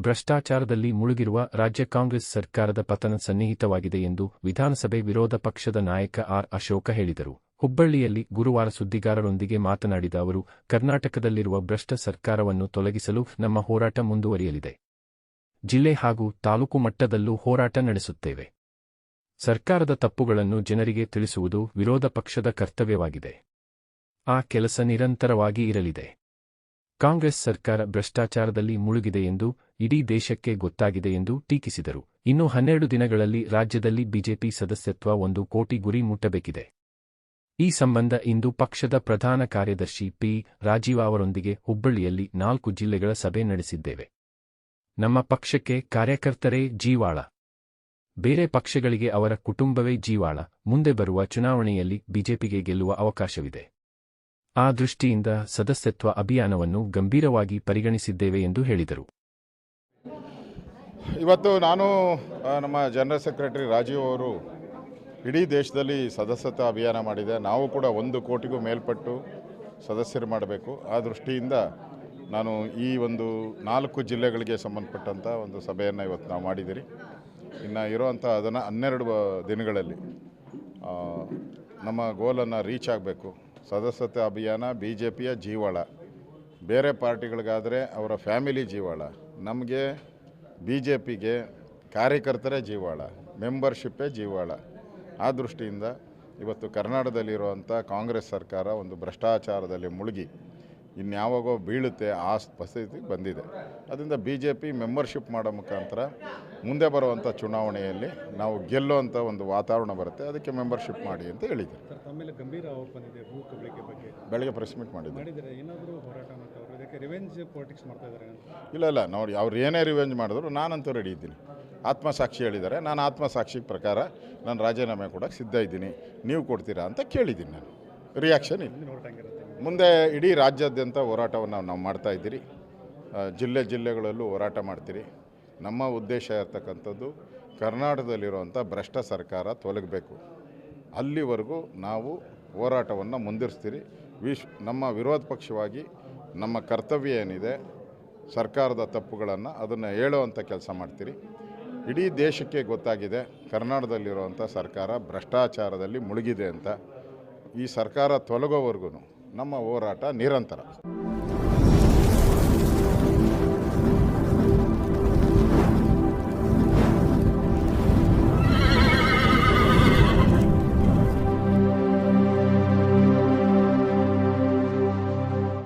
ಭ್ರಷ್ಟಾಚಾರದಲ್ಲಿ ಮುಳುಗಿರುವ ರಾಜ್ಯ ಕಾಂಗ್ರೆಸ್ ಸರ್ಕಾರದ ಪತನ ಸನ್ನಿಹಿತವಾಗಿದೆ ಎಂದು ವಿಧಾನಸಭೆ ವಿರೋಧ ಪಕ್ಷದ ನಾಯಕ ಆರ್. ಅಶೋಕ ಹೇಳಿದರು. ಹುಬ್ಬಳ್ಳಿಯಲ್ಲಿ ಗುರುವಾರ ಸುದ್ದಿಗಾರರೊಂದಿಗೆ ಮಾತನಾಡಿದ ಅವರು, ಕರ್ನಾಟಕದಲ್ಲಿರುವ ಭ್ರಷ್ಟ ಸರ್ಕಾರವನ್ನು ತೊಲಗಿಸಲು ನಮ್ಮ ಹೋರಾಟ ಮುಂದುವರಿಯಲಿದೆ. ಜಿಲ್ಲೆ ಹಾಗೂ ತಾಲೂಕು ಮಟ್ಟದಲ್ಲೂ ಹೋರಾಟ ನಡೆಸುತ್ತೇವೆ. ಸರ್ಕಾರದ ತಪ್ಪುಗಳನ್ನು ಜನರಿಗೆ ತಿಳಿಸುವುದು ವಿರೋಧ ಪಕ್ಷದ ಕರ್ತವ್ಯವಾಗಿದೆ. ಆ ಕೆಲಸ ನಿರಂತರವಾಗಿ ಇರಲಿದೆ. ಕಾಂಗ್ರೆಸ್ ಸರ್ಕಾರ ಭ್ರಷ್ಟಾಚಾರದಲ್ಲಿ ಮುಳುಗಿದೆ ಎಂದು ಇಡೀ ದೇಶಕ್ಕೆ ಗೊತ್ತಾಗಿದೆ ಎಂದು ಟೀಕಿಸಿದರು. ಇನ್ನು 12 ದಿನಗಳಲ್ಲಿ ರಾಜ್ಯದಲ್ಲಿ ಬಿಜೆಪಿ ಸದಸ್ಯತ್ವ 1 ಕೋಟಿ ಗುರಿ ಮುಟ್ಟಬೇಕಿದೆ. ಈ ಸಂಬಂಧ ಇಂದು ಪಕ್ಷದ ಪ್ರಧಾನ ಕಾರ್ಯದರ್ಶಿ ಪಿ. ರಾಜೀವ ಅವರೊಂದಿಗೆ ಹುಬ್ಬಳ್ಳಿಯಲ್ಲಿ 4 ಜಿಲ್ಲೆಗಳ ಸಭೆ ನಡೆಸಿದ್ದೇವೆ. ನಮ್ಮ ಪಕ್ಷಕ್ಕೆ ಕಾರ್ಯಕರ್ತರೇ ಜೀವಾಳ. ಬೇರೆ ಪಕ್ಷಗಳಿಗೆ ಅವರ ಕುಟುಂಬವೇ ಜೀವಾಳ. ಮುಂದೆ ಬರುವ ಚುನಾವಣೆಯಲ್ಲಿ ಬಿಜೆಪಿಗೆ ಗೆಲ್ಲುವ ಅವಕಾಶವಿದೆ. ಆ ದೃಷ್ಟಿಯಿಂದ ಸದಸ್ಯತ್ವ ಅಭಿಯಾನವನ್ನು ಗಂಭೀರವಾಗಿ ಪರಿಗಣಿಸಿದ್ದೇವೆ ಎಂದು ಹೇಳಿದರು. ಇವತ್ತು ನಾನು ನಮ್ಮ ಜನರಲ್ ಸೆಕ್ರೆಟರಿ ರಾಜೀವ್ ಅವರು ಇಡೀ ದೇಶದಲ್ಲಿ ಸದಸ್ಯತ್ವ ಅಭಿಯಾನ ಮಾಡಿದೆ. ನಾವು ಕೂಡ 1 ಕೋಟಿಗೂ ಮೇಲ್ಪಟ್ಟು ಸದಸ್ಯರು ಮಾಡಬೇಕು. ಆ ದೃಷ್ಟಿಯಿಂದ ನಾನು ಈ ಒಂದು 4 ಜಿಲ್ಲೆಗಳಿಗೆ ಸಂಬಂಧಪಟ್ಟಂಥ ಒಂದು ಸಭೆಯನ್ನು ಇವತ್ತು ನಾವು ಮಾಡಿದ್ದೀರಿ. ಇನ್ನು ಇರೋವಂಥ ಅದನ್ನು 12 ದಿನಗಳಲ್ಲಿ ನಮ್ಮ ಗೋಲನ್ನು ರೀಚ್ ಆಗಬೇಕು. ಸದಸ್ಯತ್ವ ಅಭಿಯಾನ BJPಯ ಜೀವಾಳ. ಬೇರೆ ಪಾರ್ಟಿಗಳಿಗಾದರೆ ಅವರ ಫ್ಯಾಮಿಲಿ ಜೀವಾಳ. ನಮಗೆ BJPಗೆ ಕಾರ್ಯಕರ್ತರೇ ಜೀವಾಳ, ಮೆಂಬರ್ಶಿಪ್ಪೇ ಜೀವಾಳ. ಆ ದೃಷ್ಟಿಯಿಂದ ಇವತ್ತು ಕರ್ನಾಟಕದಲ್ಲಿರುವಂಥ ಕಾಂಗ್ರೆಸ್ ಸರ್ಕಾರ ಒಂದು ಭ್ರಷ್ಟಾಚಾರದಲ್ಲಿ ಮುಳುಗಿ ಇನ್ಯಾವಾಗೋ ಬೀಳುತ್ತೆ ಆ ಪರಿಸ್ಥಿತಿ ಬಂದಿದೆ. ಅದರಿಂದ BJP ಮೆಂಬರ್ಶಿಪ್ ಮಾಡೋ ಮುಖಾಂತರ ಮುಂದೆ ಬರುವಂಥ ಚುನಾವಣೆಯಲ್ಲಿ ನಾವು ಗೆಲ್ಲುವಂಥ ಒಂದು ವಾತಾವರಣ ಬರುತ್ತೆ. ಅದಕ್ಕೆ ಮೆಂಬರ್ಶಿಪ್ ಮಾಡಿ ಅಂತ ಹೇಳಿದ್ದೆ. ತಮ್ಮೇಲೆ ಗಂಭೀರ ಆರೋಪ ಬಂದಿದೆ ಭೂ ಕಬಳಿಕೆ ಬಗ್ಗೆ. ಬೆಳಗ್ಗೆ ಪ್ರೆಸ್ ಮೀಟ್ ಮಾಡಿದ್ದಾರೆ. ಏನಾದರೂ ಹೋರಾಟ ಮಾಡ್ತಾರೆ, ಇದಕ್ಕೆ ರಿವೆಂಜ್ ಪೊಲಿಟಿಕ್ಸ್ ಮಾಡ್ತಾ ಇದ್ದಾರೆ? ಇಲ್ಲ ನೋಡಿ, ಅವ್ರು ಏನೇ ರಿವೆಂಜ್ ಮಾಡಿದ್ರು ನಾನಂತೂ ರೆಡಿ ಇದ್ದೀನಿ. ಆತ್ಮಸಾಕ್ಷಿ ಹೇಳಿದ್ದಾರೆ. ನಾನು ಆತ್ಮಸಾಕ್ಷಿ ಪ್ರಕಾರ ನಾನು ರಾಜೀನಾಮೆ ಕೊಡೋಕ್ಕೆ ಸಿದ್ಧ ಇದ್ದೀನಿ. ನೀವು ಕೊಡ್ತೀರಾ ಅಂತ ಕೇಳಿದ್ದೀನಿ. ನಾನು ರಿಯಾಕ್ಷನ್ ಇಲ್ಲ. ಮುಂದೆ ಇಡೀ ರಾಜ್ಯಾದ್ಯಂತ ಹೋರಾಟವನ್ನು ನಾವು ಮಾಡ್ತಾಯಿದ್ದೀರಿ. ಜಿಲ್ಲೆಗಳಲ್ಲೂ ಹೋರಾಟ ಮಾಡ್ತೀರಿ. ನಮ್ಮ ಉದ್ದೇಶ ಇರ್ತಕ್ಕಂಥದ್ದು ಕರ್ನಾಟಕದಲ್ಲಿರುವಂಥ ಭ್ರಷ್ಟ ಸರ್ಕಾರ ತೊಲಗಬೇಕು. ಅಲ್ಲಿವರೆಗೂ ನಾವು ಹೋರಾಟವನ್ನು ಮುಂದುವರಿಸ್ತೀರಿ. ನಮ್ಮ ವಿರೋಧ ಪಕ್ಷವಾಗಿ ನಮ್ಮ ಕರ್ತವ್ಯ ಏನಿದೆ, ಸರ್ಕಾರದ ತಪ್ಪುಗಳನ್ನು ಅದನ್ನು ಹೇಳುವಂಥ ಕೆಲಸ ಮಾಡ್ತೀರಿ. ಇಡೀ ದೇಶಕ್ಕೆ ಗೊತ್ತಾಗಿದೆ ಕರ್ನಾಟಕದಲ್ಲಿರುವಂಥ ಸರ್ಕಾರ ಭ್ರಷ್ಟಾಚಾರದಲ್ಲಿ ಮುಳುಗಿದೆ ಅಂತ. ಈ ಸರ್ಕಾರ ತೊಲಗೋವರೆಗೂ ನಮ್ಮ ಹೋರಾಟ ನಿರಂತರ.